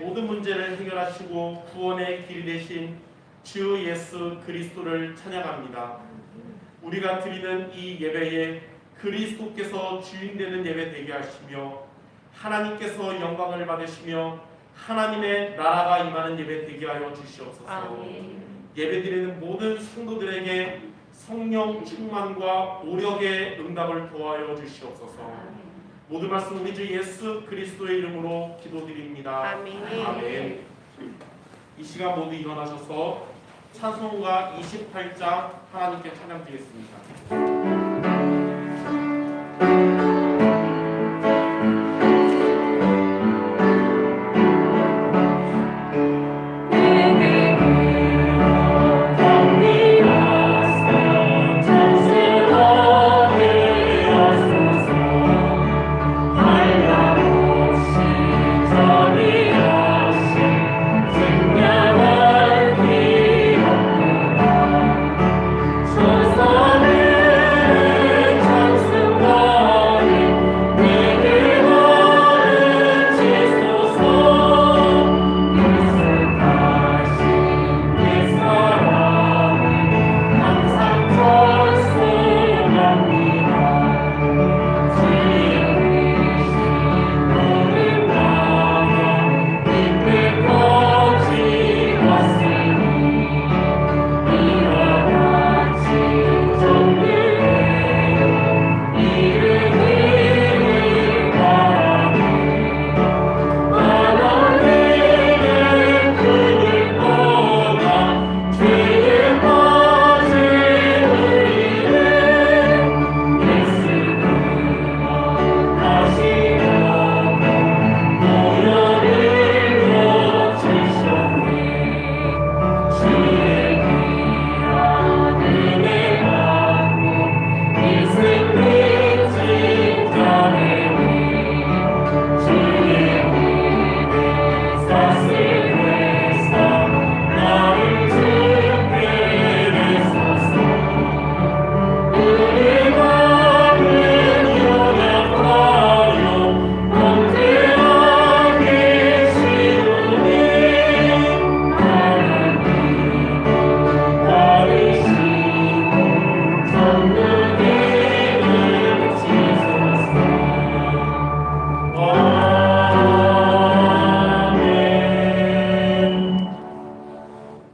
모든 문제를 해결하시고 구원의 길이 되신 주 예수 그리스도를 찬양합니다. 우리가 드리는 이 예배에 그리스도께서 주인 되는 예배 되게 하시며 하나님께서 영광을 받으시며 하나님의 나라가 임하는 예배 되게 하여 주시옵소서. 아멘. 예배드리는 모든 성도들에게 성령 충만과 오력의 응답을 도하여 주시옵소서. 모든 말씀 우리 주 예수 그리스도의 이름으로 기도드립니다. 아멘. 아멘. 이 시간 모두 일어나셔서 찬송가 28장 하나님께 찬양드리겠습니다.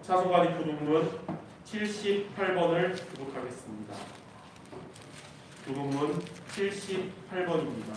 찬송가의 교독문 78번을 교독하겠습니다. 교독문 78번입니다.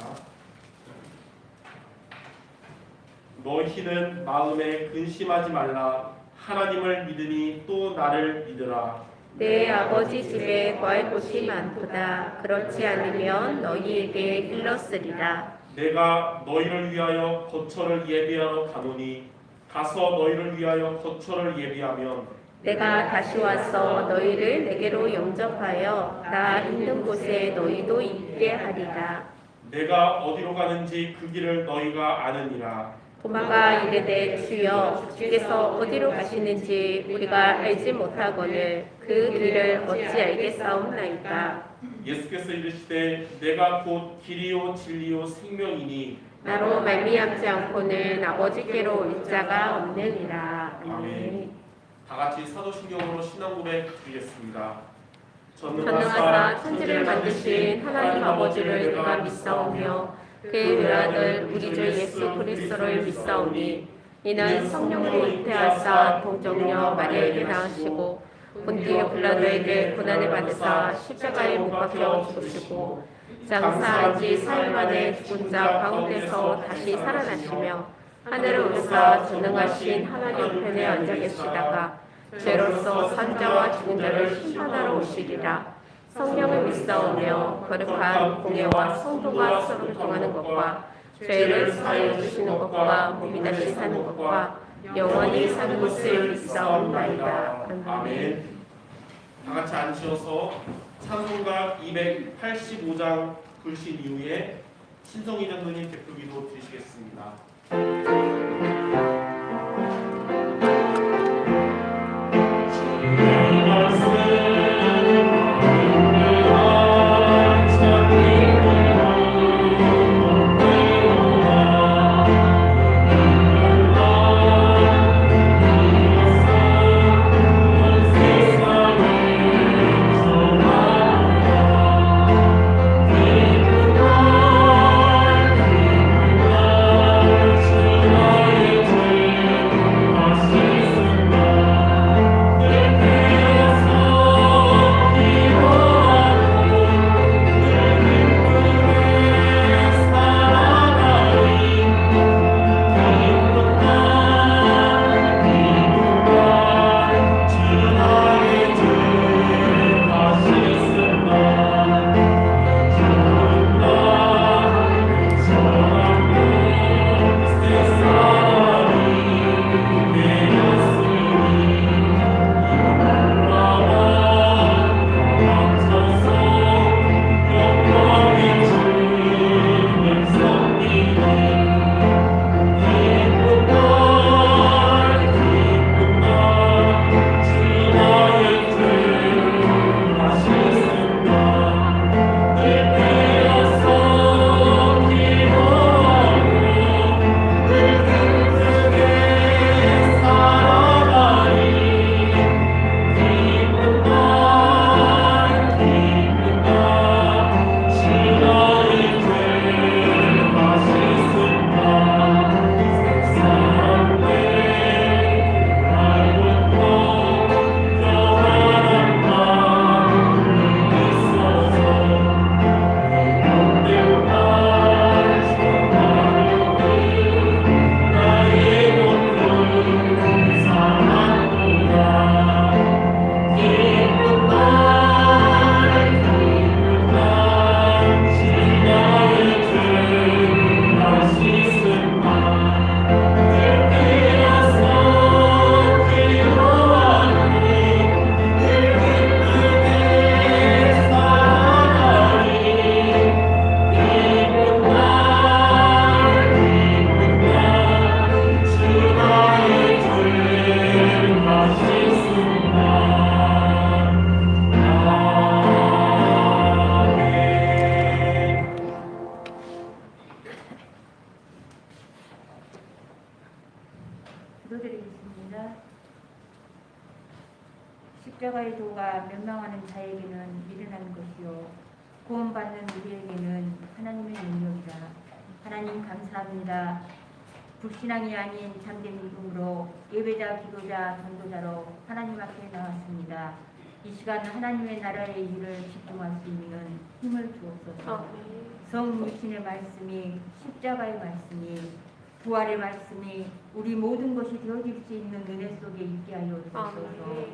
너희는 마음에 근심하지 말라. 하나님을 믿으니 또 나를 믿으라. 내 아버지 집에 거할 곳이 많도다. 그렇지 않으면 너희에게 일렀으리라. 내가 너희를 위하여 거처를 예비하러 가노니 가서 너희를 위하여 거처를 예비하면 내가 다시 와서 너희를 내게로 영접하여 나 있는 곳에 너희도 있게 하리라. 내가 어디로 가는지 그 길을 너희가 아느니라. 도마가 이르되 주여 주께서 어디로 가시는지 우리가 알지 못하거늘 그 길을 어찌 알겠사옵나이까. 예수께서 이르시되 내가 곧 길이요 진리요 생명이니 나로 말미암지 않고는 아버지께로 올 자가 없느니라. 아멘. 다 같이 사도신경으로 신앙 고백 드리겠습니다. 전능하사 천지를 만드신 하나님 아버지를 내가 믿사오며 그의 외아들 우리 주 예수 그리스도를 믿사오니 이는 성령으로 잉태하사 동정녀 마리아에게 낳으시고 본디오 빌라도에게 고난을 받으사 십자가에 못 박혀 죽으시고 장사한 지 4일 만에 죽은 자 가운데서 다시 살아나시며 하늘을 오르사 전능하신 하나님 편에 앉아 계시다가 죄로서 산 자와 죽은 자를 심판하러 오시리라. 성령을 믿사오며 거룩한 공예와 성도가 서로 교통하는 것과 죄를 사하여 주시는 것과 몸이 다시 사는 것과 영원히 사는 것을 믿사옵나이다. 아멘. 다 같이 앉으셔서 찬송가 285장 부르신 이후에 신성희 장로님 대표기도 드리시겠습니다. 기도드리겠습니다. 십자가의 도가 멸망하는 자에게는 미련한 것이요 구원받는 우리에게는 하나님의 능력이다. 하나님 감사합니다. 불신앙이 아닌 참된 믿음으로 예배자, 기도자, 전도자로 하나님 앞에 나왔습니다. 이 시간 하나님의 나라의 일을 집중할 수 있는 힘을 주옵소서. 성육신의 말씀이, 십자가의 말씀이, 부활의 말씀이 우리 모든 것이 되어질 수 있는 은혜 속에 있게 하여 주옵소서.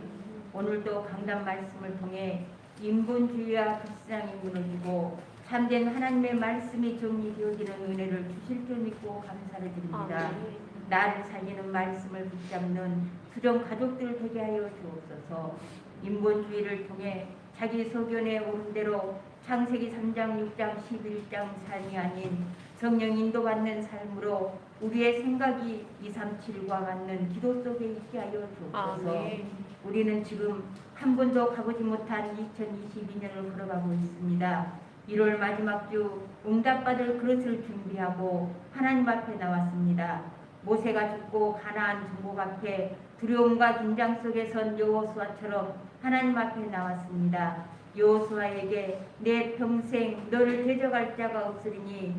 오늘도 강단 말씀을 통해 인본주의와 불신앙이 무너지고 참된 하나님의 말씀이 정리되어지는 은혜를 주실 줄 믿고 감사를 드립니다. 나를 살리는 말씀을 붙잡는 수정 가족들 되게 하여 주옵소서. 인본주의를 통해 자기 소견에 오른 대로 창세기 3장, 6장, 11장 삶이 아닌 성령 인도받는 삶으로 우리의 생각이 237과 맞는 기도 속에 있게 하여 주옵소서. 우리는 지금 한 번도 가보지 못한 2022년을 걸어가고 있습니다. 1월 마지막 주 응답받을 그릇을 준비하고 하나님 앞에 나왔습니다. 모세가 죽고 가나안 정복 앞에 두려움과 긴장 속에 선 여호수아처럼 하나님 앞에 나왔습니다. 여호수아에게 내 평생 너를 대적할 자가 없으리니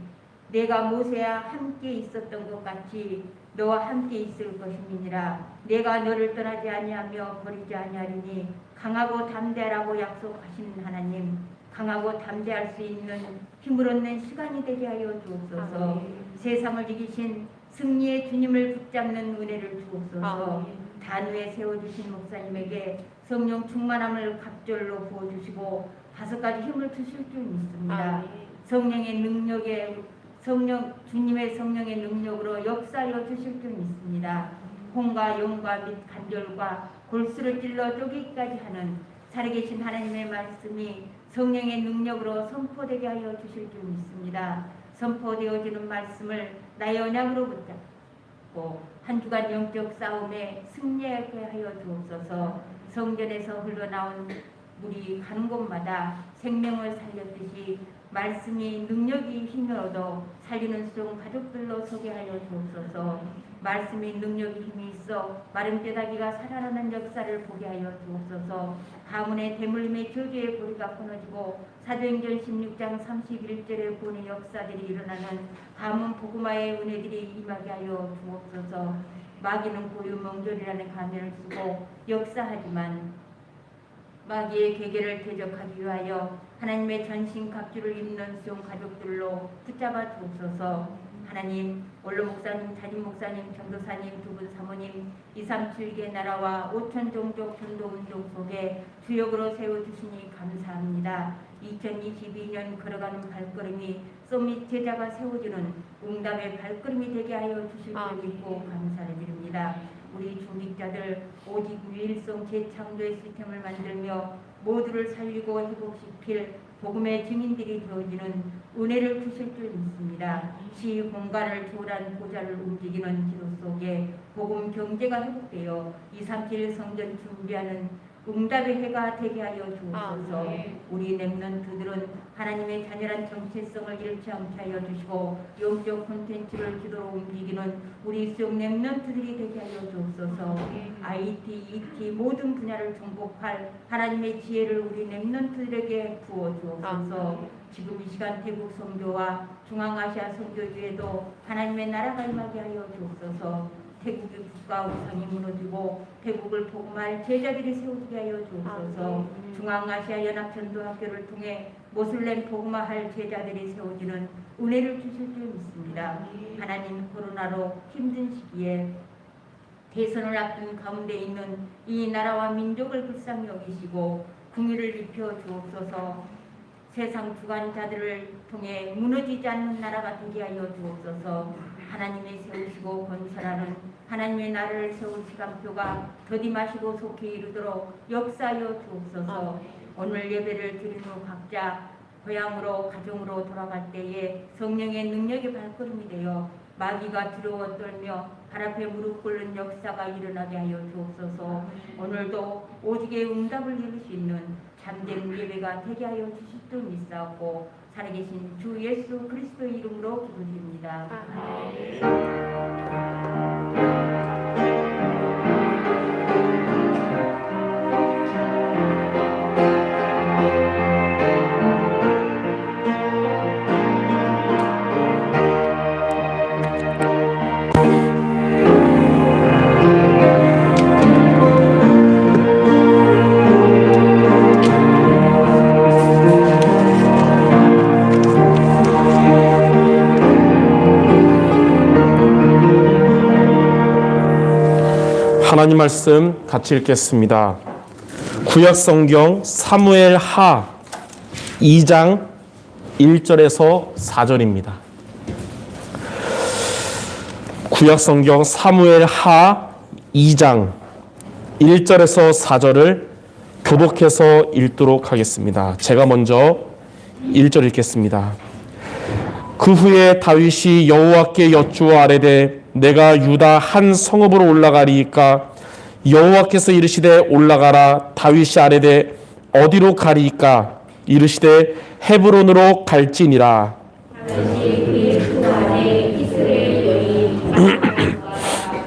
내가 모세와 함께 있었던 것 같이 너와 함께 있을 것임이니라. 내가 너를 떠나지 아니하며 버리지 아니하리니 강하고 담대하라고 약속하시는 하나님, 강하고 담대할 수 있는 힘을 얻는 시간이 되게 하여 주옵소서. 세상을 이기신 승리의 주님을 붙잡는 은혜를 주옵소서. 단위에 세워주신 목사님에게 성령 충만함을 갑절로 부어주시고 5가지 힘을 주실 줄 믿습니다. 성령의 능력에 주님의 성령의 능력으로 역사하여 주실 줄 믿습니다. 혼과 영과 및 간절과 골수를 찔러 쪼개기까지 하는 살아계신 하나님의 말씀이 성령의 능력으로 선포되게 하여 주실 줄 믿습니다. 선포되어지는 말씀을 나의 언약으로 붙잡고 한 주간 영적 싸움에 승리하게 하여 주옵소서. 성전에서 흘러나온 물이 가는 곳마다 생명을 살렸듯이 말씀이 능력이 힘을 얻어 살리는 수종 가족들로 소개하여 주옵소서. 말씀이 능력이 힘이 있어 마른 뼈다귀가 살아나는 역사를 보게 하여 주옵소서. 가문의 대물림의 저주의 고리가 끊어지고 사도행전 16장 31절의 본의 역사들이 일어나는 가문 복음화의 은혜들이 임하게 하여 주옵소서. 마귀는 고유명절이라는 가면을 쓰고 역사하지만 마귀의 계계를 대적하기 위하여 하나님의 전신 갑주를 입는 수용 가족들로 붙잡아 주옵소서. 하나님, 원로 목사님, 담임 목사님, 전도사님, 두 분 사모님, 237개 나라와 5천 종족 전도운동 속에 주역으로 세워주시니 감사합니다. 2022년 걸어가는 발걸음이 서밋 제자가 세워주는 응답의 발걸음이 되게 하여 주실 줄 믿고 감사를 드립니다. 우리 중직자들 오직 유일성 재창조의 시스템을 만들며 모두를 살리고 회복시킬 복음의 증인들이 되어지는 은혜를 주실 줄 믿습니다. 시 공간을 초월한 보좌를 움직이는 기도 속에 복음 경제가 회복되어 237 성전 준비하는 응답의 해가 되게 하여 주옵소서. 우리 렘넌트들은 하나님의 자녀란 정체성을 잃지 않게 하여 주시고 영적 콘텐츠를 기도로 움직이는 우리 수용 렘넌트들이 되게 하여 주옵소서. IT, ET 모든 분야를 정복할 하나님의 지혜를 우리 렘넌트들에게 부어 주옵소서. 지금 이 시간 태국 선교와 중앙아시아 선교주에도 하나님의 나라가 임하게 하여 주옵소서. 태국의 국가 우상이 무너지고 태국을 복음할 제자들이 세우게 하여 주옵소서. 중앙아시아 연합전도학교를 통해 모슬렘 복음화할 제자들이 세워지는 은혜를 주실 줄 믿습니다. 하나님, 코로나로 힘든 시기에 대선을 앞둔 가운데 있는 이 나라와 민족을 불쌍히 여기시고 긍휼을 입혀 주옵소서. 세상 주관자들을 통해 무너지지 않는 나라가 되게 하여 주옵소서. 하나님의 세우시고 건설하는 하나님의 나라를 세울 시간표가 더디마시고 속히 이르도록 역사하여 주옵소서. 오늘 예배를 드린 후 각자 고향으로 가정으로 돌아갈 때에 성령의 능력의 발걸음이 되어 마귀가 두려워 떨며 발 앞에 무릎 꿇는 역사가 일어나게 하여 주옵소서. 오늘도 오직의 응답을 이룰 수 있는 참된 예배가 되게 하여 주실 줄 믿사옵고 살아계신 주 예수 그리스도의 이름으로 기도드립니다. 아멘. 하나님 말씀 같이 읽겠습니다. 구약 성경 사무엘 하 2장 1절에서 4절입니다. 구약 성경 사무엘 하 2장 1절에서 4절을 교독해서 읽도록 하겠습니다. 제가 먼저 1절 읽겠습니다. 그 후에 다윗이 여호와께 여쭈어 아뢰되 내가 유다 한 성읍으로 올라가리이까 여호와께서 이르시되 올라가라. 다윗이 아뢰되 어디로 가리이까 이르시되 헤브론으로 갈지니라. 다윗이 그의 그 안에 이스라엘 여인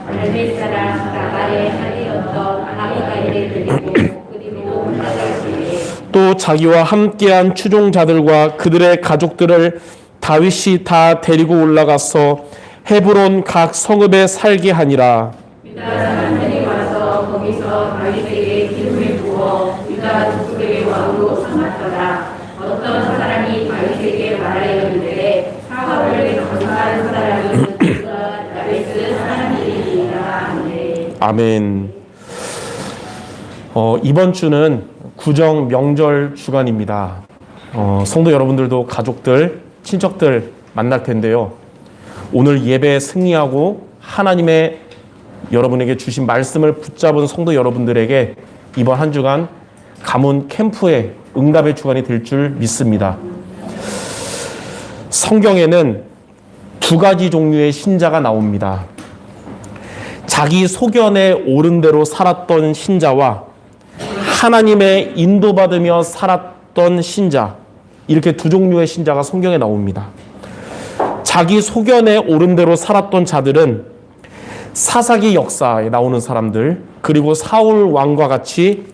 갈멜 사람 나발의 아내였던 아비가일을 데리고 그리로 올라갈지니 또 자기와 함께한 추종자들과 그들의 가족들을 다윗이 다 데리고 올라가서 헤브론 각 성읍에 살게 하니라. 유다 사람들이 와서 거기서 다윗에게 기름을 부어 유다 족속의 왕으로 삼았더라. 어떤 사람이 다윗에게 말하였는데 사울을 전사한 사람은 그가 다윗의 사람들이니라. 아멘. 아멘. 이번 주는 구정 명절 주간입니다. 성도 여러분들도 가족들, 친척들 만날 텐데요. 오늘 예배에 승리하고 하나님의 여러분에게 주신 말씀을 붙잡은 성도 여러분들에게 이번 한 주간 가문 캠프의 응답의 주간이 될 줄 믿습니다. 성경에는 두 가지 종류의 신자가 나옵니다. 자기 소견에 옳은 대로 살았던 신자와 하나님의 인도받으며 살았던 신자, 이렇게 두 종류의 신자가 성경에 나옵니다. 자기 소견에 옳은 대로 살았던 자들은 사사기 역사에 나오는 사람들, 그리고 사울 왕과 같이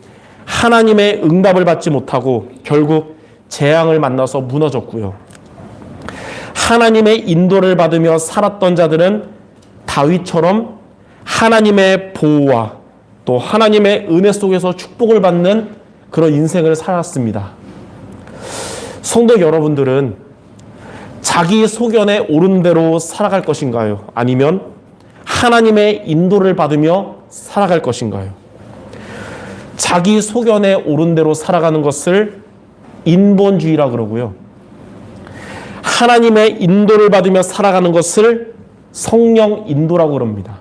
하나님의 응답을 받지 못하고 결국 재앙을 만나서 무너졌고요. 하나님의 인도를 받으며 살았던 자들은 다윗처럼 하나님의 보호와 또 하나님의 은혜 속에서 축복을 받는 그런 인생을 살았습니다. 성도 여러분들은 자기 소견에 옳은 대로 살아갈 것인가요? 아니면 하나님의 인도를 받으며 살아갈 것인가요? 자기 소견에 옳은 대로 살아가는 것을 인본주의라 그러고요. 하나님의 인도를 받으며 살아가는 것을 성령 인도라고 그럽니다.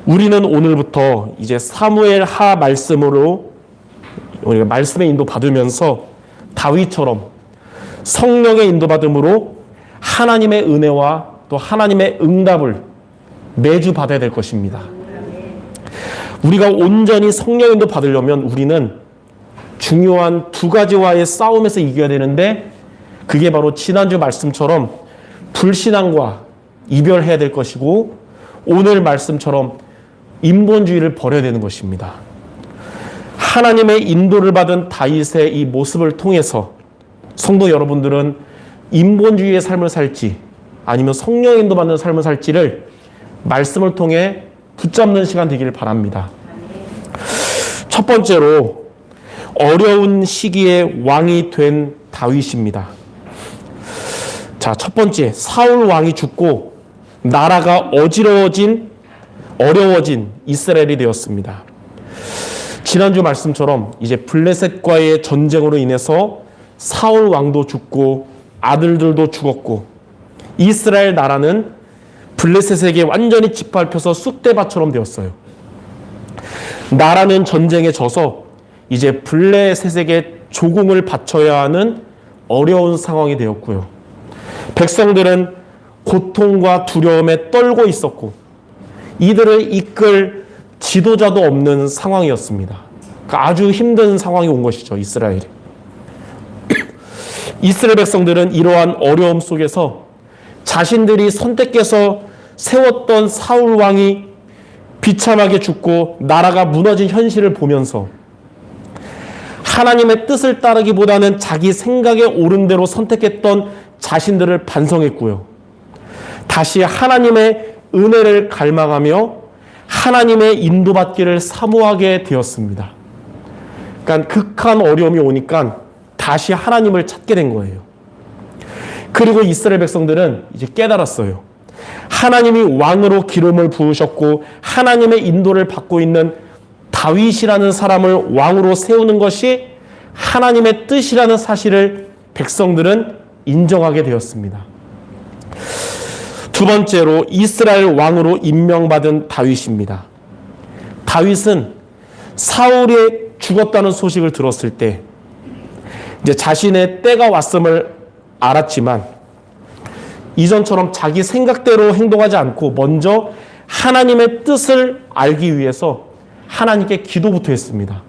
우리는 오늘부터 이제 사무엘 하 말씀으로 우리가 말씀의 인도 받으면서 다윗처럼 성령의 인도받음으로 하나님의 은혜와 또 하나님의 응답을 매주 받아야 될 것입니다. 우리가 온전히 성령 인도 받으려면 우리는 중요한 두 가지와의 싸움에서 이겨야 되는데 그게 바로 지난주 말씀처럼 불신앙과 이별해야 될 것이고 오늘 말씀처럼 인본주의를 버려야 되는 것입니다. 하나님의 인도를 받은 다윗의 이 모습을 통해서 성도 여러분들은 인본주의의 삶을 살지 아니면 성령 인도받는 삶을 살지를 말씀을 통해 붙잡는 시간 되기를 바랍니다. 첫 번째로 어려운 시기에 왕이 된 다윗입니다. 자, 첫 번째, 사울 왕이 죽고 나라가 어려워진 이스라엘이 되었습니다. 지난주 말씀처럼 이제 블레셋과의 전쟁으로 인해서 사울 왕도 죽고 아들들도 죽었고 이스라엘 나라는 블레셋에게 완전히 짓밟혀서 쑥대밭처럼 되었어요. 나라는 전쟁에 져서 이제 블레셋에게 조공을 바쳐야 하는 어려운 상황이 되었고요. 백성들은 고통과 두려움에 떨고 있었고 이들을 이끌 지도자도 없는 상황이었습니다. 그러니까 아주 힘든 상황이 온 것이죠. 이스라엘이. 이스라엘 백성들은 이러한 어려움 속에서 자신들이 선택해서 세웠던 사울 왕이 비참하게 죽고 나라가 무너진 현실을 보면서 하나님의 뜻을 따르기보다는 자기 생각에 옳은 대로 선택했던 자신들을 반성했고요. 다시 하나님의 은혜를 갈망하며 하나님의 인도받기를 사모하게 되었습니다. 그러니까 극한 어려움이 오니까 다시 하나님을 찾게 된 거예요. 그리고 이스라엘 백성들은 이제 깨달았어요. 하나님이 왕으로 기름을 부으셨고 하나님의 인도를 받고 있는 다윗이라는 사람을 왕으로 세우는 것이 하나님의 뜻이라는 사실을 백성들은 인정하게 되었습니다. 두 번째로 이스라엘 왕으로 임명받은 다윗입니다. 다윗은 사울이 죽었다는 소식을 들었을 때 이제 자신의 때가 왔음을 알았지만 이전처럼 자기 생각대로 행동하지 않고 먼저 하나님의 뜻을 알기 위해서 하나님께 기도부터 했습니다.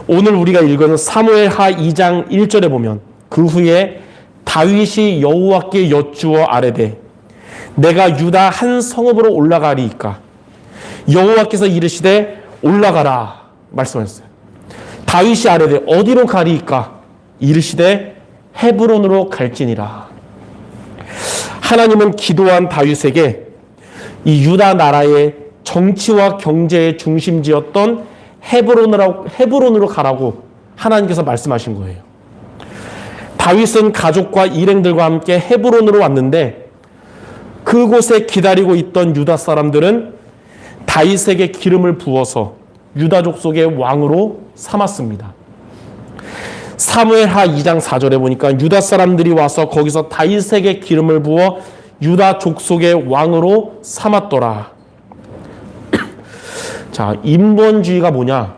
오늘 우리가 읽은 사무엘하 2장 1절에 보면 그 후에 다윗이 여호와께 여쭈어 아뢰되 내가 유다 한 성읍으로 올라가리이까 여호와께서 이르시되 올라가라 말씀하셨어요. 다윗이 아뢰되 어디로 가리이까 이르시되 헤브론으로 갈지니라. 하나님은 기도한 다윗에게 이 유다 나라의 정치와 경제의 중심지였던 헤브론으로 가라고 하나님께서 말씀하신 거예요. 다윗은 가족과 일행들과 함께 헤브론으로 왔는데 그곳에 기다리고 있던 유다 사람들은 다윗에게 기름을 부어서 유다 족속의 왕으로 삼았습니다. 사무엘하 2장 4절에 보니까 유다 사람들이 와서 거기서 다윗에게 기름을 부어 유다 족속의 왕으로 삼았더라. 자, 인본주의가 뭐냐?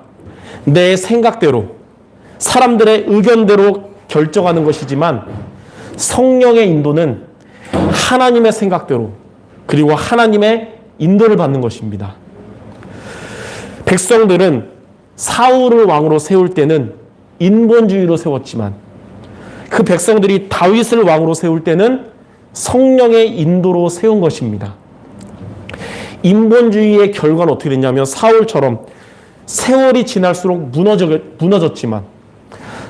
내 생각대로 사람들의 의견대로 결정하는 것이지만 성령의 인도는 하나님의 생각대로 그리고 하나님의 인도를 받는 것입니다. 백성들은 사울을 왕으로 세울 때는 인본주의로 세웠지만 그 백성들이 다윗을 왕으로 세울 때는 성령의 인도로 세운 것입니다. 인본주의의 결과는 어떻게 됐냐면 사울처럼 세월이 지날수록 무너졌지만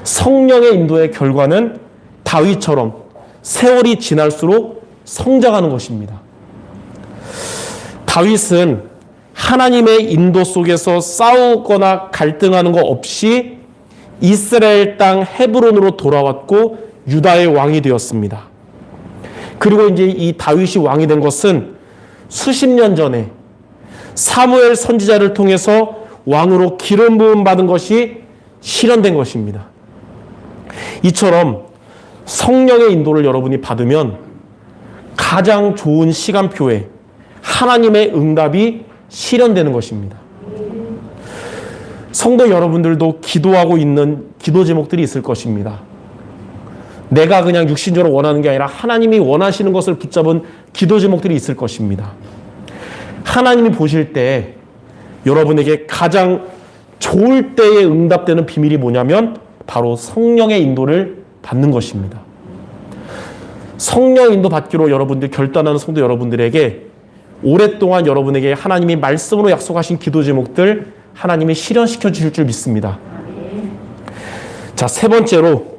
성령의 인도의 결과는 다윗처럼 세월이 지날수록 성장하는 것입니다. 다윗은 하나님의 인도 속에서 싸우거나 갈등하는 것 없이 이스라엘 땅 헤브론으로 돌아왔고 유다의 왕이 되었습니다. 그리고 이제 이 다윗이 왕이 된 것은 수십 년 전에 사무엘 선지자를 통해서 왕으로 기름 부음 받은 것이 실현된 것입니다. 이처럼 성령의 인도를 여러분이 받으면 가장 좋은 시간표에 하나님의 응답이 실현되는 것입니다. 성도 여러분들도 기도하고 있는 기도 제목들이 있을 것입니다. 내가 그냥 육신적으로 원하는 게 아니라 하나님이 원하시는 것을 붙잡은 기도 제목들이 있을 것입니다. 하나님이 보실 때 여러분에게 가장 좋을 때에 응답되는 비밀이 뭐냐면 바로 성령의 인도를 받는 것입니다. 성령 인도 받기로 여러분들 결단하는 성도 여러분들에게 오랫동안 여러분에게 하나님이 말씀으로 약속하신 기도 제목들 하나님이 실현시켜 주실 줄 믿습니다. 자, 세 번째로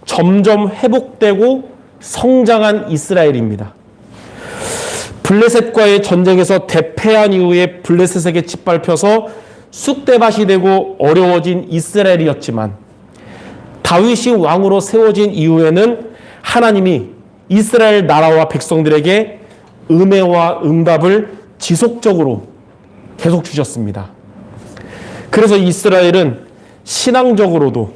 점점 회복되고 성장한 이스라엘입니다. 블레셋과의 전쟁에서 대패한 이후에 블레셋에게 짓밟혀서 쑥대밭이 되고 어려워진 이스라엘이었지만 다윗이 왕으로 세워진 이후에는 하나님이 이스라엘 나라와 백성들에게 은혜와 응답을 지속적으로 계속 주셨습니다. 그래서 이스라엘은 신앙적으로도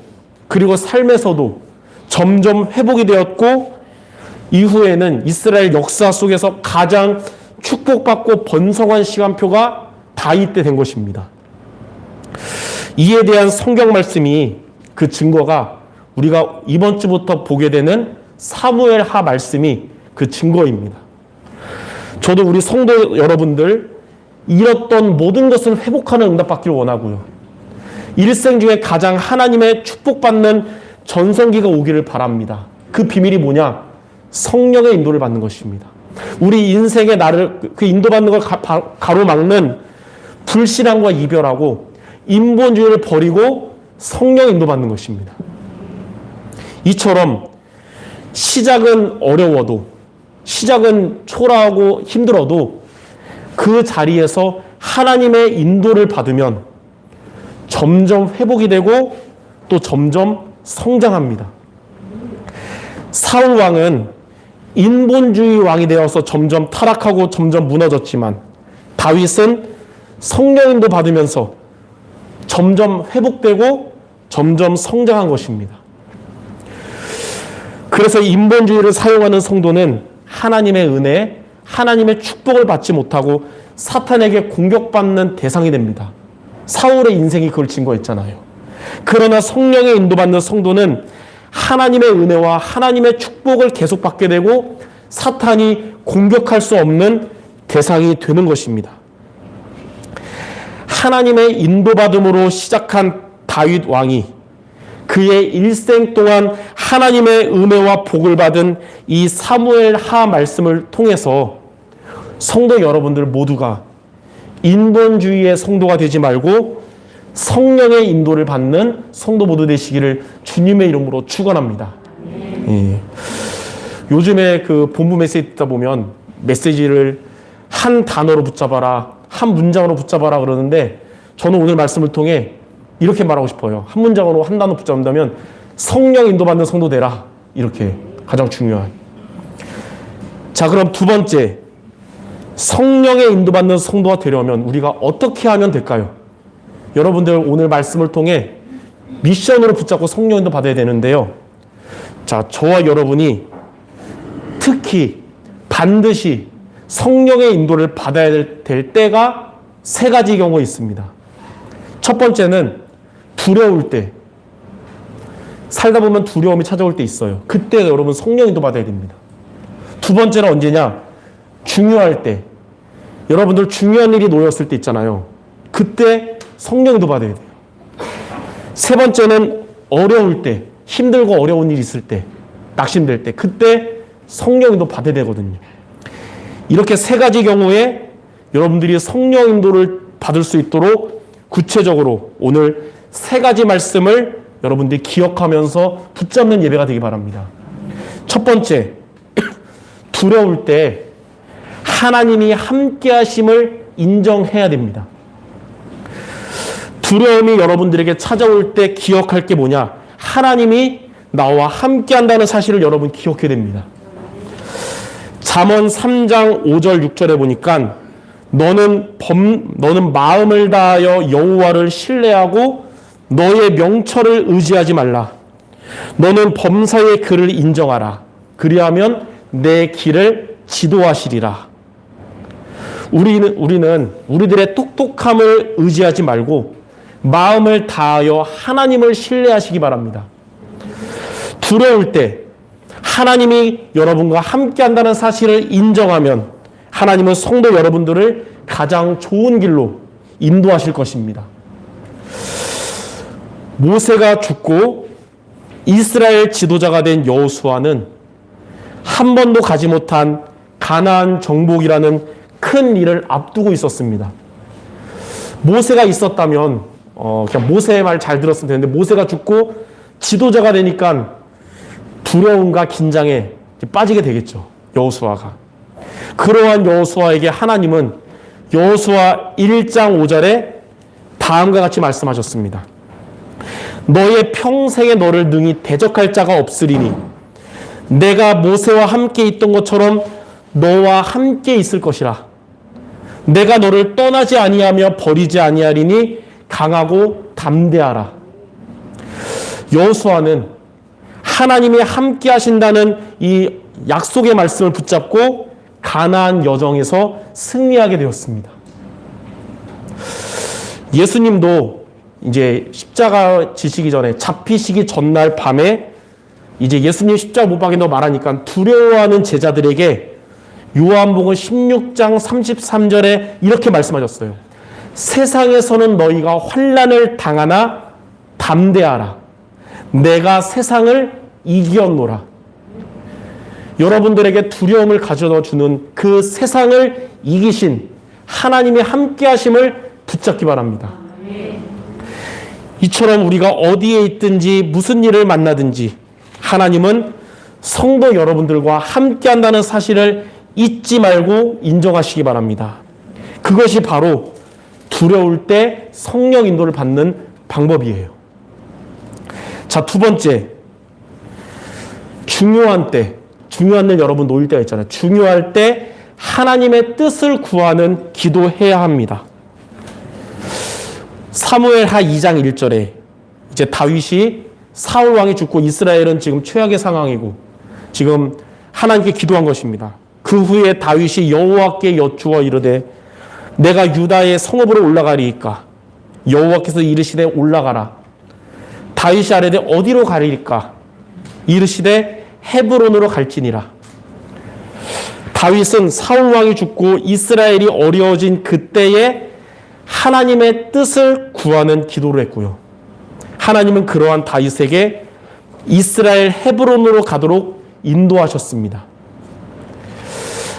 그리고 삶에서도 점점 회복이 되었고 이후에는 이스라엘 역사 속에서 가장 축복받고 번성한 시간표가 다윗 때 된 것입니다. 이에 대한 성경 말씀이 그 증거가 우리가 이번 주부터 보게 되는 사무엘하 말씀이 그 증거입니다. 저도 우리 성도 여러분들 잃었던 모든 것을 회복하는 응답받기를 원하고요. 일생 중에 가장 하나님의 축복받는 전성기가 오기를 바랍니다. 그 비밀이 뭐냐? 성령의 인도를 받는 것입니다. 우리 인생의 나를 그 인도받는 걸 가로막는 불신앙과 이별하고 인본주의를 버리고 성령 인도받는 것입니다. 이처럼 시작은 어려워도 시작은 초라하고 힘들어도 그 자리에서 하나님의 인도를 받으면 점점 회복이 되고 또 점점 성장합니다. 사울 왕은 인본주의 왕이 되어서 점점 타락하고 점점 무너졌지만 다윗은 성령인도 받으면서 점점 회복되고 점점 성장한 것입니다. 그래서 인본주의를 사용하는 성도는 하나님의 은혜, 하나님의 축복을 받지 못하고 사탄에게 공격받는 대상이 됩니다. 사울의 인생이 그걸 증거했잖아요. 그러나 성령의 인도받는 성도는 하나님의 은혜와 하나님의 축복을 계속 받게 되고 사탄이 공격할 수 없는 대상이 되는 것입니다. 하나님의 인도받음으로 시작한 다윗 왕이 그의 일생 동안 하나님의 은혜와 복을 받은 이 사무엘 하 말씀을 통해서 성도 여러분들 모두가 인본주의의 성도가 되지 말고 성령의 인도를 받는 성도 모두 되시기를 주님의 이름으로 축원합니다. 예. 요즘에 그 본부 메시지 듣다 보면 메시지를 한 단어로 붙잡아라, 한 문장으로 붙잡아라 그러는데 저는 오늘 말씀을 통해 이렇게 말하고 싶어요. 한 문장으로 한 단어 붙잡는다면 성령 인도받는 성도 되라. 이렇게 가장 중요한. 자, 그럼 두 번째, 성령의 인도받는 성도가 되려면 우리가 어떻게 하면 될까요? 여러분들 오늘 말씀을 통해 미션으로 붙잡고 성령 인도 받아야 되는데요. 자, 저와 여러분이 특히 반드시 성령의 인도를 받아야 될 때가 세 가지 경우가 있습니다. 첫 번째는 두려울 때. 살다 보면 두려움이 찾아올 때 있어요. 그때 여러분 성령 인도 받아야 됩니다. 두 번째는 언제냐? 중요할 때. 여러분들 중요한 일이 놓였을 때 있잖아요. 그때 성령 인도 받아야 돼요. 세 번째는 어려울 때, 힘들고 어려운 일이 있을 때, 낙심될 때, 그때 성령 인도 받아야 되거든요. 이렇게 세 가지 경우에 여러분들이 성령 인도를 받을 수 있도록 구체적으로 오늘 세 가지 말씀을 여러분들이 기억하면서 붙잡는 예배가 되기 바랍니다. 첫 번째, 두려울 때 하나님이 함께 하심을 인정해야 됩니다. 두려움이 여러분들에게 찾아올 때 기억할 게 뭐냐? 하나님이 나와 함께 한다는 사실을 여러분 기억해야 됩니다. 잠언 3장 5절 6절에 보니까 너는 마음을 다하여 여호와를 신뢰하고 너의 명철을 의지하지 말라. 너는 범사의 그를 인정하라. 그리하면 내 길을 지도하시리라. 우리는 우리들의 똑똑함을 의지하지 말고 마음을 다하여 하나님을 신뢰하시기 바랍니다. 두려울 때 하나님이 여러분과 함께 한다는 사실을 인정하면 하나님은 성도 여러분들을 가장 좋은 길로 인도하실 것입니다. 모세가 죽고 이스라엘 지도자가 된 여호수아는 한 번도 가지 못한 가나안 정복이라는 큰 일을 앞두고 있었습니다. 모세가 있었다면 그냥 모세의 말 잘 들었으면 되는데 모세가 죽고 지도자가 되니까 두려움과 긴장에 빠지게 되겠죠. 여호수아가. 그러한 여호수아에게 하나님은 여호수아 1장 5절에 다음과 같이 말씀하셨습니다. 너의 평생에 너를 능히 대적할 자가 없으리니 내가 모세와 함께 있던 것처럼 너와 함께 있을 것이라. 내가 너를 떠나지 아니하며 버리지 아니하리니 강하고 담대하라. 여호수아는 하나님이 함께 하신다는 이 약속의 말씀을 붙잡고 가나안 여정에서 승리하게 되었습니다. 예수님도 이제 십자가 지시기 전에 잡히시기 전날 밤에 이제 예수님 십자가 못 박힌다고 말하니까 두려워하는 제자들에게 요한복음 16장 33절에 이렇게 말씀하셨어요. 세상에서는 너희가 환난을 당하나 담대하라. 내가 세상을 이겼노라. 여러분들에게 두려움을 가져다 주는 그 세상을 이기신 하나님의 함께 하심을 붙잡기 바랍니다. 이처럼 우리가 어디에 있든지 무슨 일을 만나든지 하나님은 성도 여러분들과 함께 한다는 사실을 잊지 말고 인정하시기 바랍니다. 그것이 바로 두려울 때 성령 인도를 받는 방법이에요. 자, 두 번째, 중요한 때 중요한 일 여러분 놓일 때가 있잖아요. 중요할 때 하나님의 뜻을 구하는 기도해야 합니다. 사무엘하 2장 1절에 이제 다윗이 사울 왕이 죽고 이스라엘은 지금 최악의 상황이고 지금 하나님께 기도한 것입니다. 그 후에 다윗이 여호와께 여쭈어 이르되 내가 유다의 성읍으로 올라가리이까 여호와께서 이르시되 올라가라. 다윗이 아뢰되 어디로 가리이까 이르시되 헤브론으로 갈지니라. 다윗은 사울 왕이 죽고 이스라엘이 어려워진 그때에 하나님의 뜻을 구하는 기도를 했고요. 하나님은 그러한 다윗에게 이스라엘 헤브론으로 가도록 인도하셨습니다.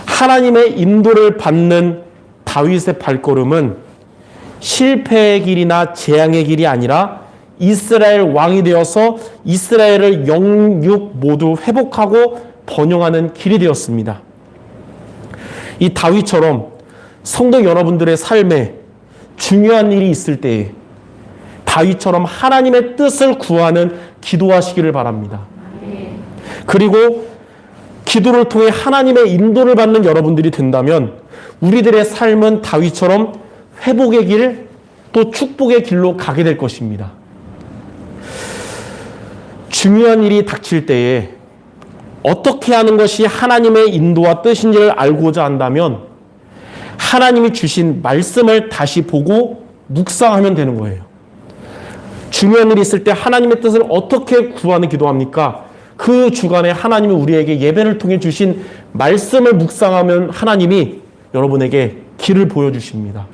하나님의 인도를 받는 다윗의 발걸음은 실패의 길이나 재앙의 길이 아니라 이스라엘 왕이 되어서 이스라엘을 영육 모두 회복하고 번영하는 길이 되었습니다. 이 다윗처럼 성도 여러분들의 삶에 중요한 일이 있을 때에 다윗처럼 하나님의 뜻을 구하는 기도하시기를 바랍니다. 그리고 기도를 통해 하나님의 인도를 받는 여러분들이 된다면 우리들의 삶은 다윗처럼 회복의 길, 또 축복의 길로 가게 될 것입니다. 중요한 일이 닥칠 때에 어떻게 하는 것이 하나님의 인도와 뜻인지를 알고자 한다면 하나님이 주신 말씀을 다시 보고 묵상하면 되는 거예요. 중요한 일이 있을 때 하나님의 뜻을 어떻게 구하는 기도합니까? 그 주간에 하나님이 우리에게 예배를 통해 주신 말씀을 묵상하면 하나님이 여러분에게 길을 보여주십니다.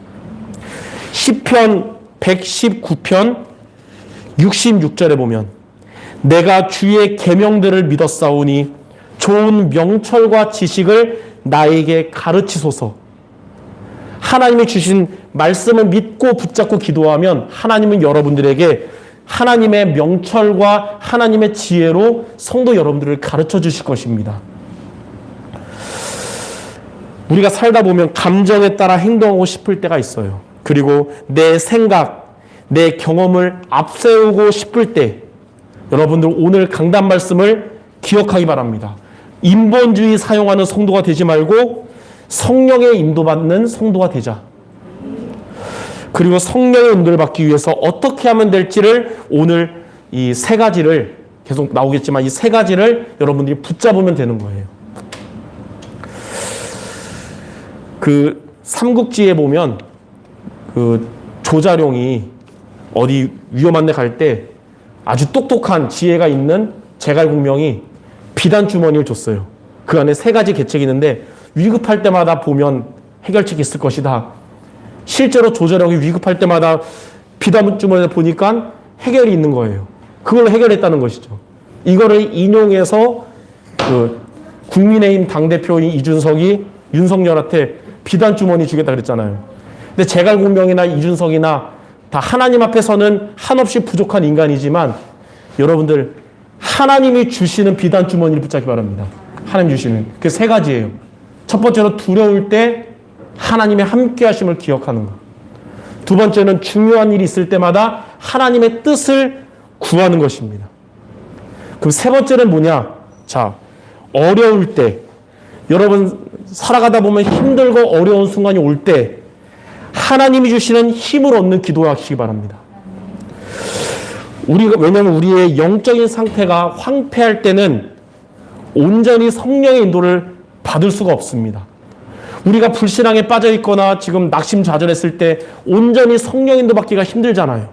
시편 119편 66절에 보면 내가 주의 계명들을 믿었사오니 좋은 명철과 지식을 나에게 가르치소서. 하나님이 주신 말씀을 믿고 붙잡고 기도하면 하나님은 여러분들에게 하나님의 명철과 하나님의 지혜로 성도 여러분들을 가르쳐 주실 것입니다. 우리가 살다 보면 감정에 따라 행동하고 싶을 때가 있어요. 그리고 내 생각, 내 경험을 앞세우고 싶을 때 여러분들 오늘 강단 말씀을 기억하기 바랍니다. 인본주의 사용하는 성도가 되지 말고 성령의 인도받는 성도가 되자. 그리고 성령의 인도를 받기 위해서 어떻게 하면 될지를 오늘 이 세 가지를 계속 나오겠지만 이 세 가지를 여러분들이 붙잡으면 되는 거예요. 그 삼국지에 보면 그 조자룡이 어디 위험한 데 갈 때 아주 똑똑한 지혜가 있는 제갈공명이 비단 주머니를 줬어요. 그 안에 세 가지 계책이 있는데 위급할 때마다 보면 해결책이 있을 것이다. 실제로 조자룡이 위급할 때마다 비단 주머니를 보니까 해결이 있는 거예요. 그걸 해결했다는 것이죠. 이거를 인용해서 그 국민의힘 당대표인 이준석이 윤석열한테 비단 주머니 주겠다 그랬잖아요. 근데 제갈공명이나 이준석이나 다 하나님 앞에서는 한없이 부족한 인간이지만 여러분들 하나님이 주시는 비단 주머니를 붙잡기 바랍니다. 하나님 주시는 그 세 가지예요. 첫 번째로 두려울 때 하나님의 함께 하심을 기억하는 것. 두 번째는 중요한 일이 있을 때마다 하나님의 뜻을 구하는 것입니다. 그럼 세 번째는 뭐냐? 자, 어려울 때 여러분 살아가다 보면 힘들고 어려운 순간이 올 때 하나님이 주시는 힘을 얻는 기도하시기 바랍니다. 왜냐하면 우리의 영적인 상태가 황폐할 때는 온전히 성령의 인도를 받을 수가 없습니다. 우리가 불신앙에 빠져 있거나 지금 낙심좌절했을 때 온전히 성령 인도 받기가 힘들잖아요.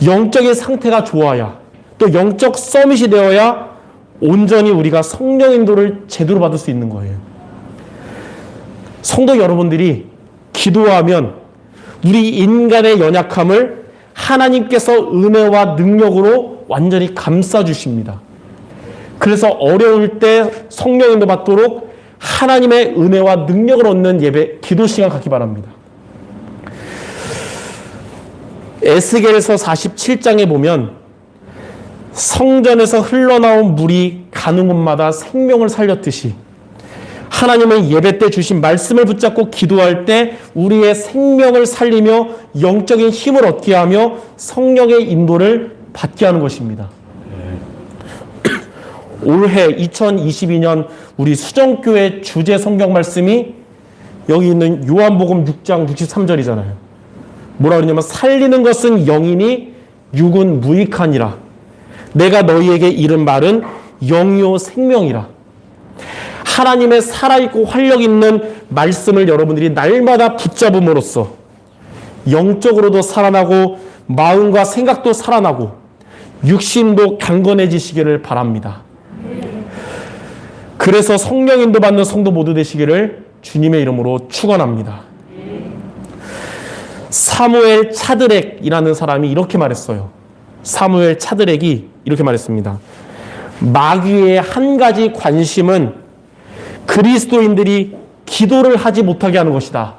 영적인 상태가 좋아야 또 영적 서밋이 되어야 온전히 우리가 성령 인도를 제대로 받을 수 있는 거예요. 성도 여러분들이 기도하면 우리 인간의 연약함을 하나님께서 은혜와 능력으로 완전히 감싸주십니다. 그래서 어려울 때 성령 인도 받도록 하나님의 은혜와 능력을 얻는 예배, 기도 시간 갖기 바랍니다. 에스겔서 47장에 보면 성전에서 흘러나온 물이 가는 곳마다 생명을 살렸듯이 하나님은 예배 때 주신 말씀을 붙잡고 기도할 때 우리의 생명을 살리며 영적인 힘을 얻게 하며 성령의 인도를 받게 하는 것입니다. 올해 2022년 우리 수정교회 주제 성경 말씀이 여기 있는 요한복음 6장 63절이잖아요. 뭐라 그러냐면 살리는 것은 영이니 육은 무익하니라. 내가 너희에게 이른 말은 영이요 생명이라. 하나님의 살아있고 활력있는 말씀을 여러분들이 날마다 붙잡음으로써 영적으로도 살아나고 마음과 생각도 살아나고 육신도 강건해지시기를 바랍니다. 그래서 성령 인도 받는 성도 모두 되시기를 주님의 이름으로 축원합니다. 사무엘 차드렉이라는 사람이 이렇게 말했어요. 사무엘 차드렉이 이렇게 말했습니다. 마귀의 한 가지 관심은 그리스도인들이 기도를 하지 못하게 하는 것이다.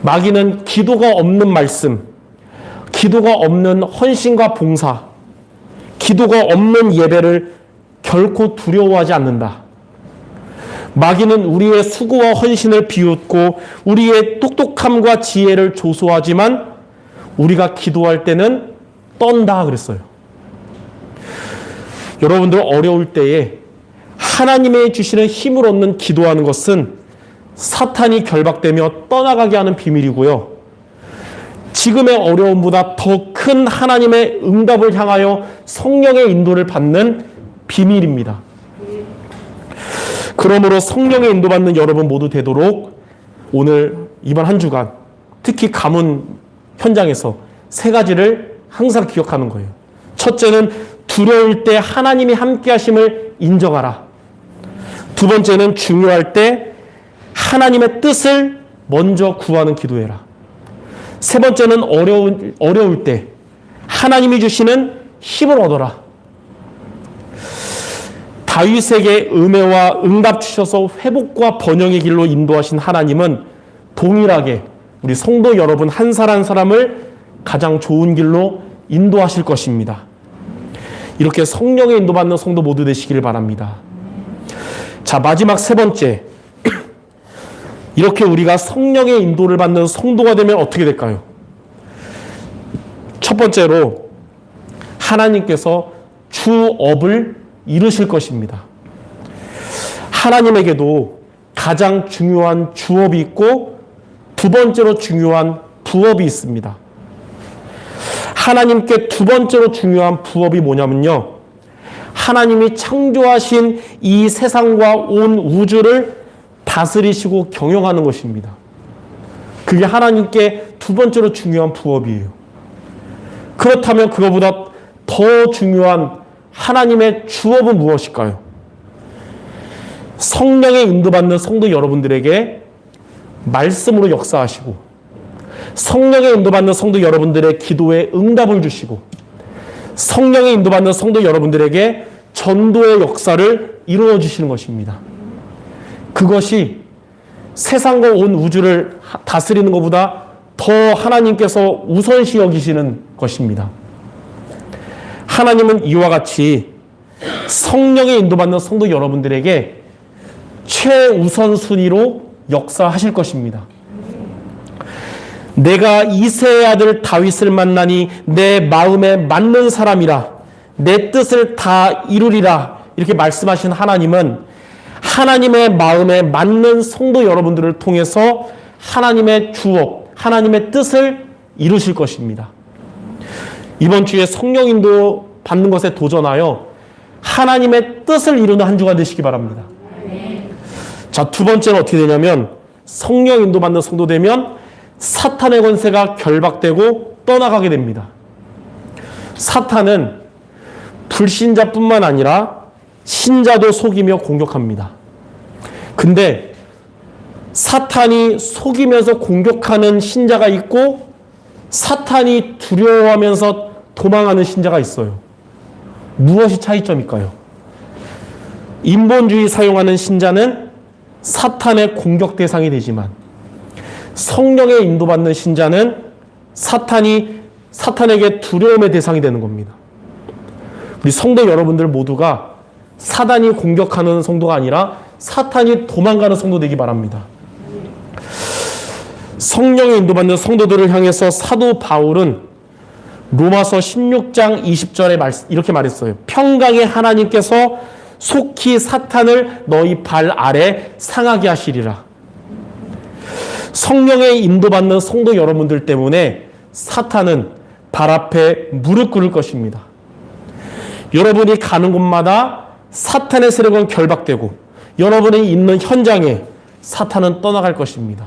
마귀는 기도가 없는 말씀, 기도가 없는 헌신과 봉사, 기도가 없는 예배를 결코 두려워하지 않는다. 마귀는 우리의 수고와 헌신을 비웃고 우리의 똑똑함과 지혜를 조소하지만 우리가 기도할 때는 떤다 그랬어요. 여러분들 어려울 때에 하나님의 주시는 힘을 얻는 기도하는 것은 사탄이 결박되며 떠나가게 하는 비밀이고요. 지금의 어려움보다 더 큰 하나님의 응답을 향하여 성령의 인도를 받는 비밀입니다. 그러므로 성령의 인도받는 여러분 모두 되도록 오늘 이번 한 주간 특히 가문 현장에서 세 가지를 항상 기억하는 거예요. 첫째는 두려울 때 하나님이 함께 하심을 인정하라. 두 번째는 중요할 때 하나님의 뜻을 먼저 구하는 기도해라. 세 번째는 어려울 때 하나님이 주시는 힘을 얻어라. 다윗에게 은혜와 응답 주셔서 회복과 번영의 길로 인도하신 하나님은 동일하게 우리 성도 여러분 한 사람 한 사람을 가장 좋은 길로 인도하실 것입니다. 이렇게 성령의 인도받는 성도 모두 되시기를 바랍니다. 자, 마지막 세 번째. 이렇게 우리가 성령의 인도를 받는 성도가 되면 어떻게 될까요? 첫 번째로 하나님께서 주업을 이루실 것입니다. 하나님에게도 가장 중요한 주업이 있고 두 번째로 중요한 부업이 있습니다. 하나님께 두 번째로 중요한 부업이 뭐냐면요. 하나님이 창조하신 이 세상과 온 우주를 다스리시고 경영하는 것입니다. 그게 하나님께 두 번째로 중요한 부업이에요. 그렇다면 그거보다 더 중요한 하나님의 주업은 무엇일까요? 성령의 인도받는 성도 여러분들에게 말씀으로 역사하시고 성령의 인도받는 성도 여러분들의 기도에 응답을 주시고 성령의 인도받는 성도 여러분들에게 전도의 역사를 이루어 주시는 것입니다. 그것이 세상과 온 우주를 다스리는 것보다 더 하나님께서 우선시 여기시는 것입니다. 하나님은 이와 같이 성령의 인도받는 성도 여러분들에게 최우선 순위로 역사하실 것입니다. 내가 이새의 아들 다윗을 만나니 내 마음에 맞는 사람이라 내 뜻을 다 이루리라 이렇게 말씀하신 하나님은 하나님의 마음에 맞는 성도 여러분들을 통해서 하나님의 주업, 하나님의 뜻을 이루실 것입니다. 이번 주에 성령 인도 받는 것에 도전하여 하나님의 뜻을 이루는 한 주가 되시기 바랍니다. 자, 두 번째는 어떻게 되냐면 성령 인도 받는 성도 되면 사탄의 권세가 결박되고 떠나가게 됩니다. 사탄은 불신자뿐만 아니라 신자도 속이며 공격합니다. 근데 사탄이 속이면서 공격하는 신자가 있고 사탄이 두려워하면서 도망하는 신자가 있어요. 무엇이 차이점일까요? 인본주의 사용하는 신자는 사탄의 공격 대상이 되지만 성령의 인도받는 신자는 사탄에게 두려움의 대상이 되는 겁니다. 우리 성도 여러분들 모두가 사단이 공격하는 성도가 아니라 사탄이 도망가는 성도 되기 바랍니다. 성령의 인도받는 성도들을 향해서 사도 바울은 로마서 16장 20절에 이렇게 말했어요. 평강의 하나님께서 속히 사탄을 너희 발 아래 상하게 하시리라. 성령의 인도받는 성도 여러분들 때문에 사탄은 발 앞에 무릎 꿇을 것입니다. 여러분이 가는 곳마다 사탄의 세력은 결박되고 여러분이 있는 현장에 사탄은 떠나갈 것입니다.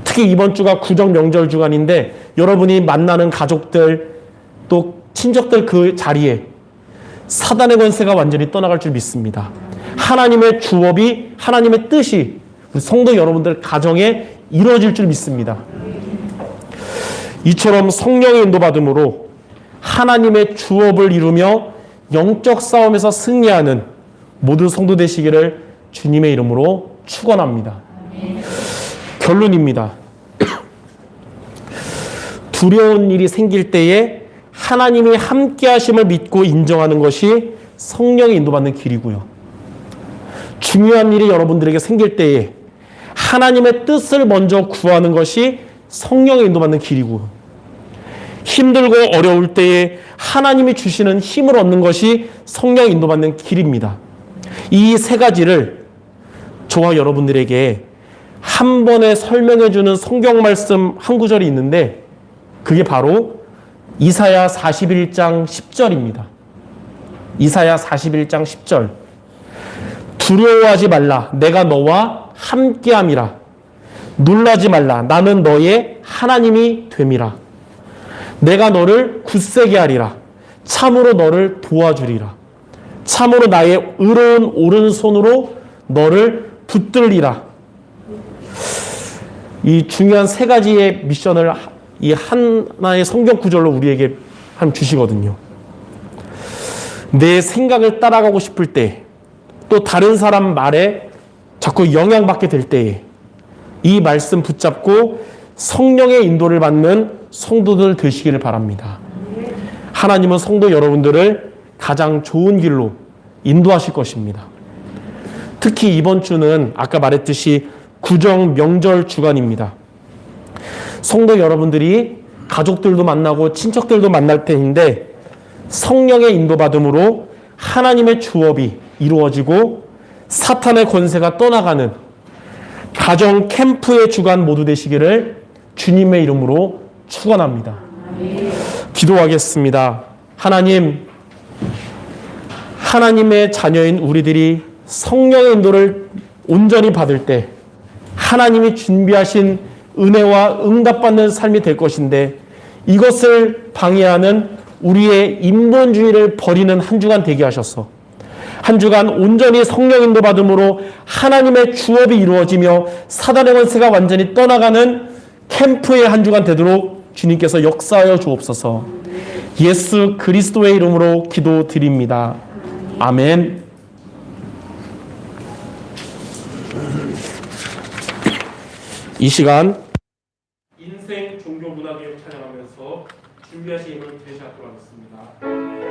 특히 이번 주가 구정 명절 주간인데 여러분이 만나는 가족들 또 친척들 그 자리에 사단의 권세가 완전히 떠나갈 줄 믿습니다. 하나님의 주업이 하나님의 뜻이 우리 성도 여러분들 가정에 이루어질 줄 믿습니다. 이처럼 성령의 인도받음으로 하나님의 주업을 이루며 영적 싸움에서 승리하는 모든 성도 되시기를 주님의 이름으로 축원합니다. 결론입니다. 두려운 일이 생길 때에 하나님이 함께 하심을 믿고 인정하는 것이 성령의 인도받는 길이고요. 중요한 일이 여러분들에게 생길 때에 하나님의 뜻을 먼저 구하는 것이 성령의 인도받는 길이고, 힘들고 어려울 때에 하나님이 주시는 힘을 얻는 것이 성령 인도받는 길입니다. 이 세 가지를 저와 여러분들에게 한 번에 설명해 주는 성경 말씀 한 구절이 있는데 그게 바로 이사야 41장 10절입니다. 이사야 41장 10절. 두려워하지 말라. 내가 너와 함께함이라. 놀라지 말라. 나는 너의 하나님이 됨이라. 내가 너를 굳세게 하리라. 참으로 너를 도와주리라. 참으로 나의 의로운 오른손으로 너를 붙들리라. 이 중요한 세 가지의 미션을 이 하나의 성경 구절로 우리에게 주시거든요. 내 생각을 따라가고 싶을 때, 또 다른 사람 말에 자꾸 영향받게 될 때에 이 말씀 붙잡고 성령의 인도를 받는 성도들 되시기를 바랍니다. 하나님은 성도 여러분들을 가장 좋은 길로 인도하실 것입니다. 특히 이번 주는 아까 말했듯이 구정 명절 주간입니다. 성도 여러분들이 가족들도 만나고 친척들도 만날 때인데 성령의 인도받음으로 하나님의 주업이 이루어지고 사탄의 권세가 떠나가는 가정 캠프의 주간 모두 되시기를 주님의 이름으로 축원합니다. 기도하겠습니다. 하나님, 하나님의 자녀인 우리들이 성령의 인도를 온전히 받을 때 하나님이 준비하신 은혜와 응답받는 삶이 될 것인데 이것을 방해하는 우리의 인본주의를 버리는 한 주간 되게 하셔서 한 주간 온전히 성령 인도 받음으로 하나님의 주업이 이루어지며 사단의 권세가 완전히 떠나가는 캠프의 한 주간 되도록 주님께서 역사하여 주옵소서. 예수 그리스도의 이름으로 기도드립니다. 아멘. 이 시간 인생 종교 문화개혁 찬양하면서 준비하신 힘을 되찾도록 하겠습니다.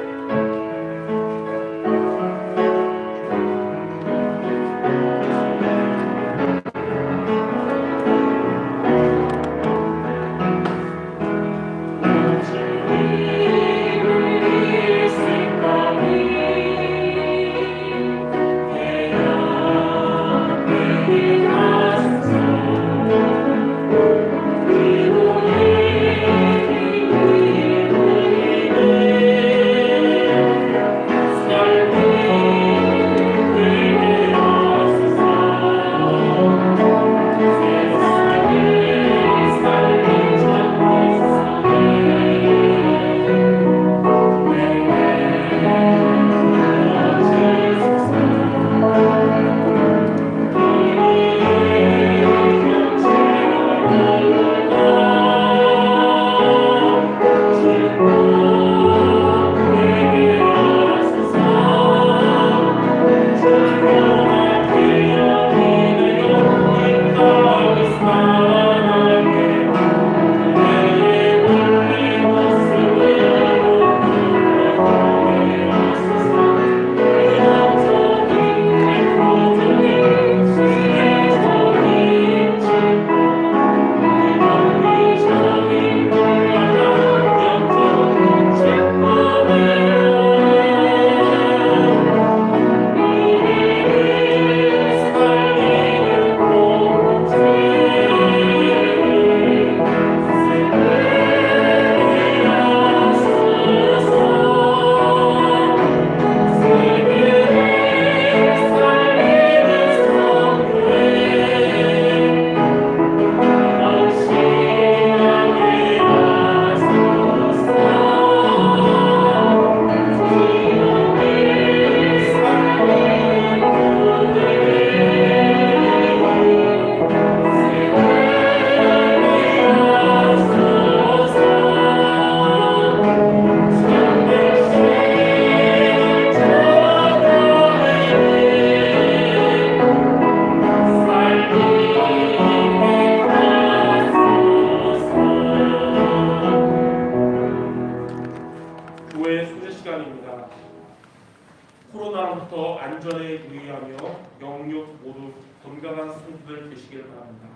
안전에 유의하며 영육 모두 건강한 성도들 되시길 바랍니다.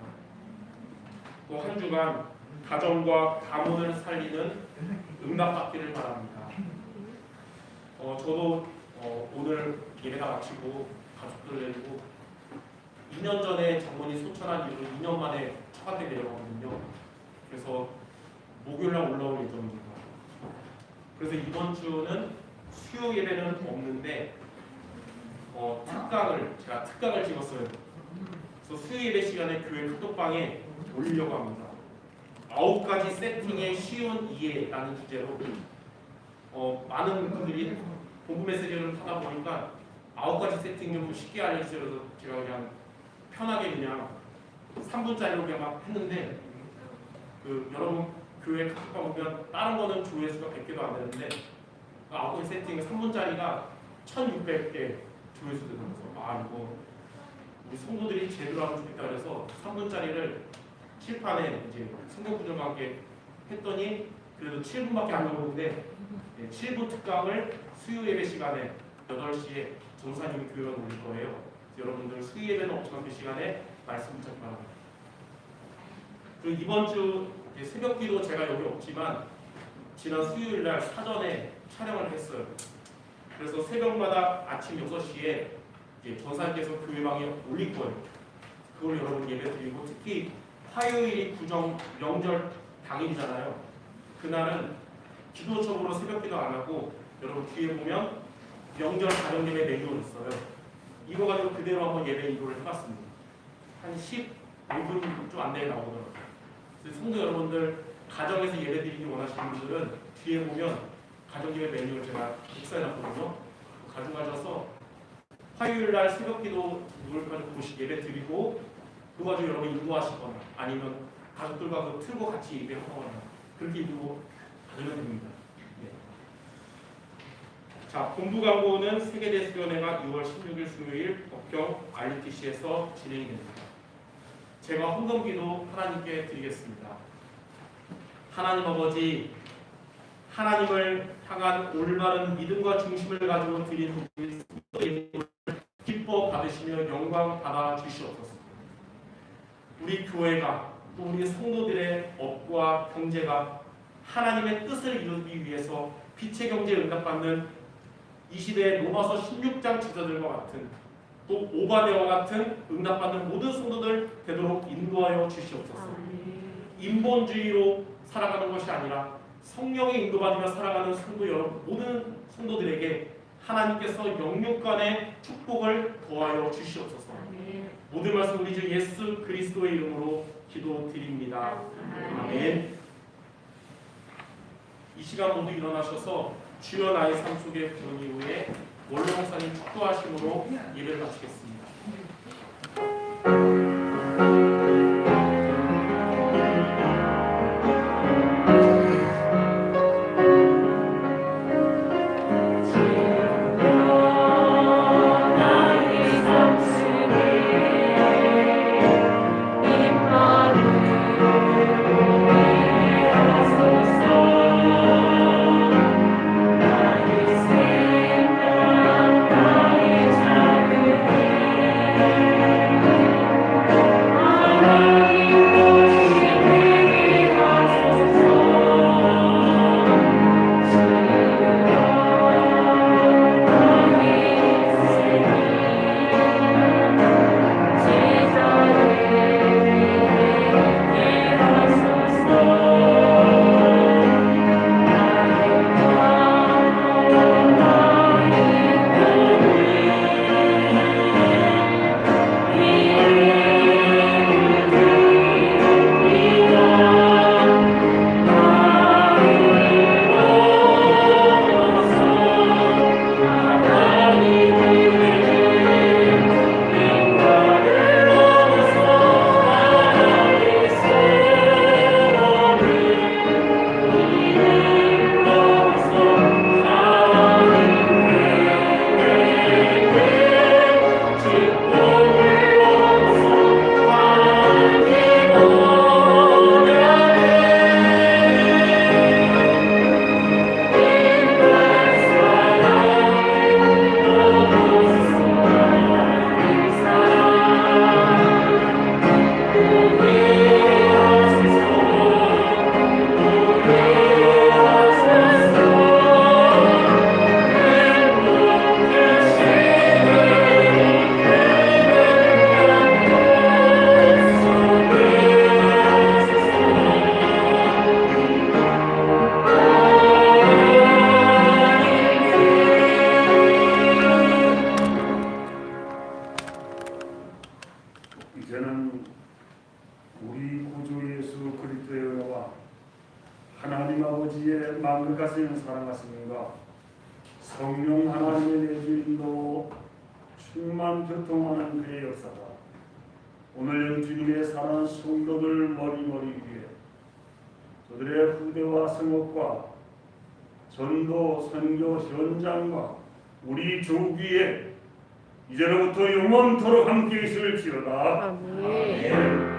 또 한 주간 가정과 가문을 살리는 응답받기를 바랍니다. 저도 오늘 예배가 마치고 가족들 데리고 2년 전에 장모님 소천한 이후로 2년 만에 처갓에 내려가거든요. 그래서 목요일날 올라올 예정입니다. 그래서 이번 주는 수요 예배는 없는데 제가 특강을 찍었어요. 그래서 수요 예배 시간에 교회 카톡방에 올리려고 합니다. 9가지 세팅의 쉬운 이해라는 주제로 많은 분들이 공부 메시지를 하다 보니까 9가지 세팅 좀 쉽게 알려주셔서 제가 그냥 편하게 그냥 3분짜리로 그냥 막 했는데 여러분 교회 카톡방 보면 다른 거는 조회수가 100개도 안 되는데 9가지 세팅 3분짜리가 1600개 조회수 되면서 이거 우리 성도들이 제대로 하면 좋겠다 그래서 3분짜리를 칠판에 이제 성경 구절과 함께 했더니 그래도 7분밖에 안 나오는데 7분 특강을 수요 예배 시간에 8시에 전사님이 교회가 올릴 거예요. 여러분들 수요 예배는 없지만 그 시간에 말씀 붙잡기 바랍니다. 그리고 이번 주 새벽기도 제가 여기 없지만 지난 수요일 날 사전에 촬영을 했어요. 그래서 새벽마다 아침 6시에 전사님께서 교회방에 올릴 거예요. 그걸 여러분 예배 드리고 특히 화요일이 구정 명절 당일이잖아요. 그날은 기도처로 새벽기도 안 하고 여러분 뒤에 보면 명절 가정 예배 메뉴가 있어요. 이거 가지고 그대로 한번 예배 인도를 해봤습니다. 한 15분 좀 안 되게 나오더라고요. 그래서 성도 여러분들 가정에서 예배 드리기 원하시는 분들은 뒤에 보면 가정 예배 메뉴를 제가 복사해놨거든요. 가져가셔서 화요일날 새벽기도 누굴 가지고 예배 드리고 그거 가지고 여러분 인도하시거나 아니면 가족들과 틀고 같이 예배하거나 그렇게 인도 가져면 됩니다. 자, 본부 광고는 세계대수련회가 6월 16일 수요일 법경 RUTC에서 진행이 됩니다. 제가 헌금기도 하나님께 드리겠습니다. 하나님 아버지, 하나님을 향한 올바른 믿음과 중심을 가지고 드린 예배를 기뻐 받으시며 영광 받아 주시옵소서. 우리 교회가 또 우리 성도들의 업과 경제가 하나님의 뜻을 이루기 위해서 빛의 경제에 응답받는 이 시대의 로마서 16장 지도자들과 같은 또 오바데와 같은 응답받는 모든 성도들 되도록 인도하여 주시옵소서. 인본주의로 살아가는 것이 아니라 성령의 인도받으며 살아가는 성도 여러분 모든 성도들에게 하나님께서 영육간의 축복을 더하여 주시옵소서. 모든 말씀 우리 주 예수 그리스도의 이름으로 기도드립니다. 아멘. 이 시간 모두 일어나셔서 주여 나의 삶 속에 부른 이후에 원로 목사님 축도하심으로 예배를 마치겠습니다. 아버지의 만극하신 사랑하심과 성령 하나님의 내주인도 충만 교통하는 그의 역사가 오늘 주님의 사랑하는 성도들 머리머리 위에 저들의 후대와 성업과 전도 선교 현장과 우리 조기에 이제로부터 영원토록 함께 있을지어다. 아멘.